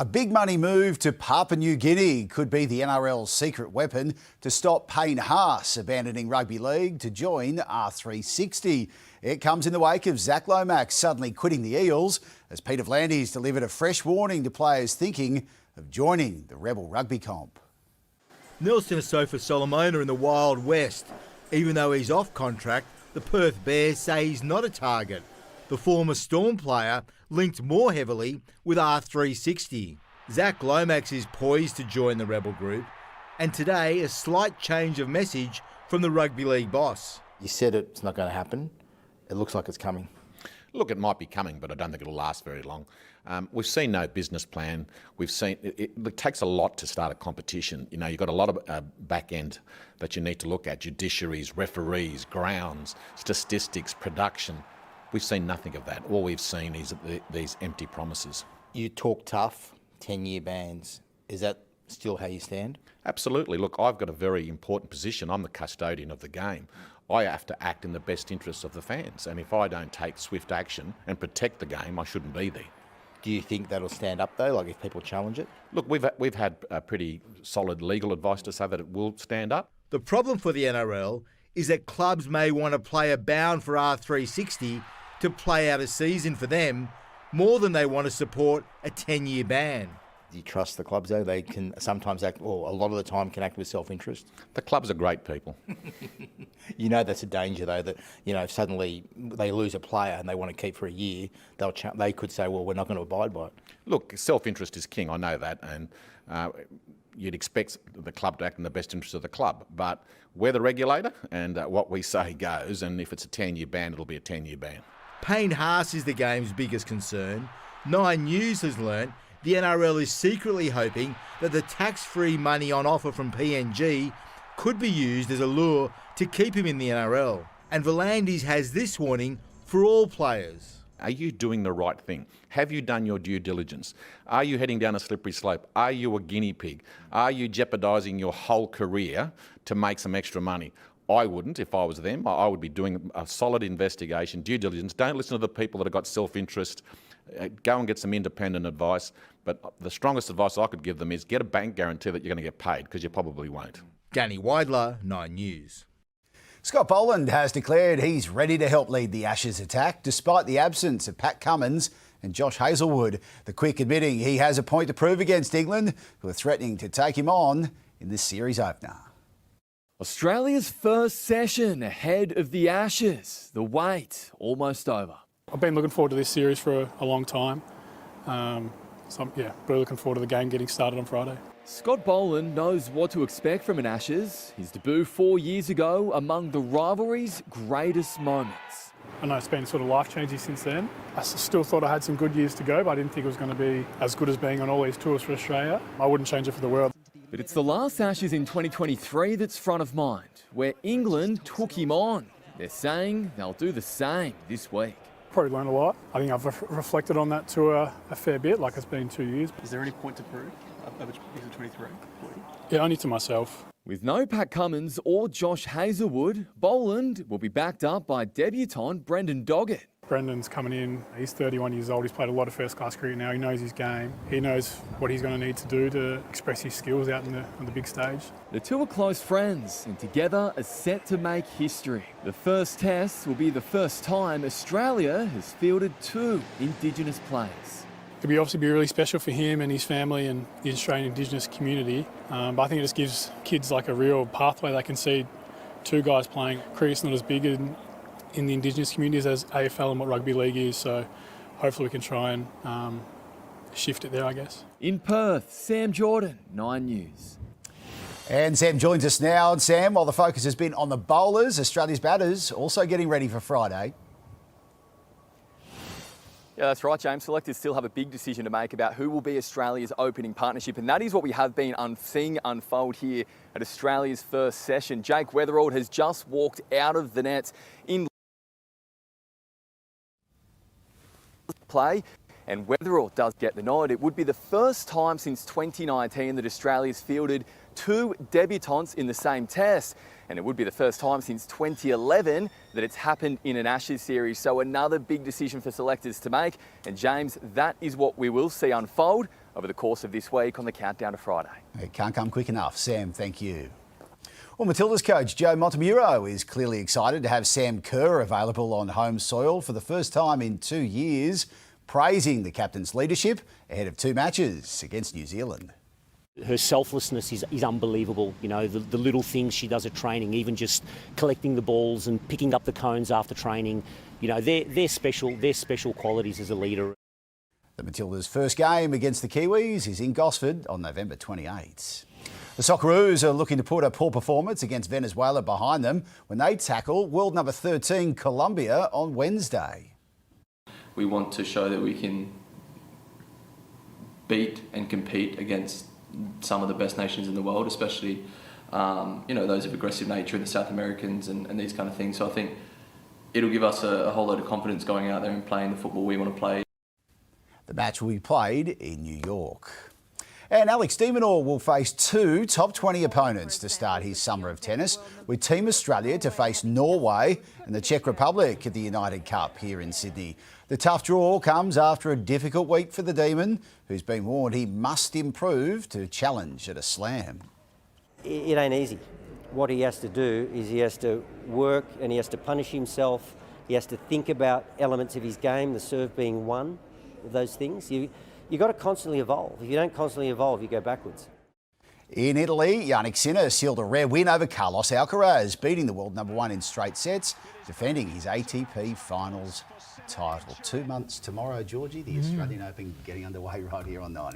A big money move to Papua New Guinea could be the NRL's secret weapon to stop Payne Haas abandoning rugby league to join R360. It comes in the wake of Zach Lomax suddenly quitting the Eels, as Peter V'landys delivered a fresh warning to players thinking of joining the Rebel rugby comp. Nelson Asofa Solomona in the Wild West. Even though he's off contract, the Perth Bears say he's not a target. The former Storm player linked more heavily with R360. Zach Lomax is poised to join the Rebel group, and today a slight change of message from the rugby league boss. You said it's not going to happen. It looks like it's coming. Look, it might be coming, but I don't think it'll last very long. We've seen no business plan. We've seen it takes a lot to start a competition. You know, you've got a lot of back end that you need to look at: judiciaries, referees, grounds, statistics, production. We've seen nothing of that. All we've seen is these empty promises. You talk tough, 10-year bans. Is that still how you stand? Absolutely. Look, I've got a very important position. I'm the custodian of the game. I have to act in the best interests of the fans, and if I don't take swift action and protect the game, I shouldn't be there. Do you think that'll stand up though, like if people challenge it? Look, we've had pretty solid legal advice to say that it will stand up. The problem for the NRL is that clubs may want a player bound for R360 to play out a season for them more than they want to support a 10-year ban. Do you trust the clubs though? They can sometimes act, or a lot of the time can act with self-interest. The clubs are great people. You know that's a danger though, that, you know, if suddenly they lose a player and they want to keep for a year, they could say, well, we're not going to abide by it. Look, self-interest is king, I know that, and you'd expect the club to act in the best interest of the club, but we're the regulator, and what we say goes, and if it's a 10-year ban, it'll be a 10-year ban. Payne Haas is the game's biggest concern. 9 News has learnt the NRL is secretly hoping that the tax-free money on offer from PNG could be used as a lure to keep him in the NRL. And V'landys has this warning for all players. Are you doing the right thing? Have you done your due diligence? Are you heading down a slippery slope? Are you a guinea pig? Are you jeopardising your whole career to make some extra money? I wouldn't if I was them. I would be doing a solid investigation, due diligence. Don't listen to the people that have got self-interest. Go and get some independent advice. But the strongest advice I could give them is get a bank guarantee that you're going to get paid, because you probably won't. Danny Weidler, 9 News. Scott Boland has declared he's ready to help lead the Ashes attack despite the absence of Pat Cummins and Josh Hazlewood. The Quick admitting he has a point to prove against England, who are threatening to take him on in this series opener. Australia's first session ahead of the Ashes. The wait almost over. I've been looking forward to this series for a long time. So I'm really looking forward to the game getting started on Friday. Scott Boland knows what to expect from an Ashes. His debut 4 years ago among the rivalry's greatest moments. I know it's been sort of life-changing since then. I still thought I had some good years to go, but I didn't think it was going to be as good as being on all these tours for Australia. I wouldn't change it for the world. But it's the last Ashes in 2023 that's front of mind, where England took him on. They're saying they'll do the same this week. Probably learned a lot. I think I've reflected on that tour a fair bit, like it's been 2 years. Is there any point to prove over 23? Yeah, only to myself. With no Pat Cummins or Josh Hazlewood, Boland will be backed up by debutant Brendan Doggett. Brendan's coming in, he's 31 years old, he's played a lot of first-class cricket now, he knows his game. He knows what he's going to need to do to express his skills out on the big stage. The two are close friends and together are set to make history. The first test will be the first time Australia has fielded 2 Indigenous players. It'll obviously be really special for him and his family and the Australian Indigenous community, but I think it just gives kids like a real pathway. They can see 2 guys playing. Cricket's not as big in the Indigenous communities as AFL and what rugby league is, so hopefully we can try and shift it there, I guess. In Perth, Sam Jordan, 9 News. And Sam joins us now. And Sam, while the focus has been on the bowlers, Australia's batters also getting ready for Friday. Yeah, that's right, James. Selectors still have a big decision to make about who will be Australia's opening partnership, and that is what we have been seeing unfold here at Australia's first session. Jake Weatherald has just walked out of the nets in play, and Weatherald does get the nod. It would be the first time since 2019 that Australia's fielded 2 debutants in the same test. and it would be the first time since 2011 that it's happened in an Ashes series. So another big decision for selectors to make. And James, that is what we will see unfold over the course of this week on the countdown to Friday. It can't come quick enough. Sam, thank you. Well, Matilda's coach Joe Montemuro is clearly excited to have Sam Kerr available on home soil for the first time in 2 years, praising the captain's leadership ahead of 2 matches against New Zealand. Her selflessness is unbelievable. You know, the little things she does at training, even just collecting the balls and picking up the cones after training. You know, they're special qualities as a leader. The Matildas' first game against the Kiwis is in Gosford on November 28. The Socceroos are looking to put a poor performance against Venezuela behind them when they tackle world number 13 Colombia on Wednesday. We want to show that we can beat and compete against some of the best nations in the world, especially you know, those of aggressive nature in the South Americans and these kind of things. So I think it'll give us a whole load of confidence going out there and playing the football we want to play. The match will be played in New York. And Alex de Minaur will face 2 top 20 opponents to start his summer of tennis, with Team Australia to face Norway and the Czech Republic at the United Cup here in Sydney. The tough draw comes after a difficult week for the Demon, who's been warned he must improve to challenge at a slam. It ain't easy. What he has to do is he has to work and he has to punish himself. He has to think about elements of his game, the serve being one of those things. You've got to constantly evolve. If you don't constantly evolve, you go backwards. In Italy, Yannick Sinner sealed a rare win over Carlos Alcaraz, beating the world number 1 in straight sets, defending his ATP Finals title. 2 months tomorrow, Georgie, the Australian Open getting underway right here on 9.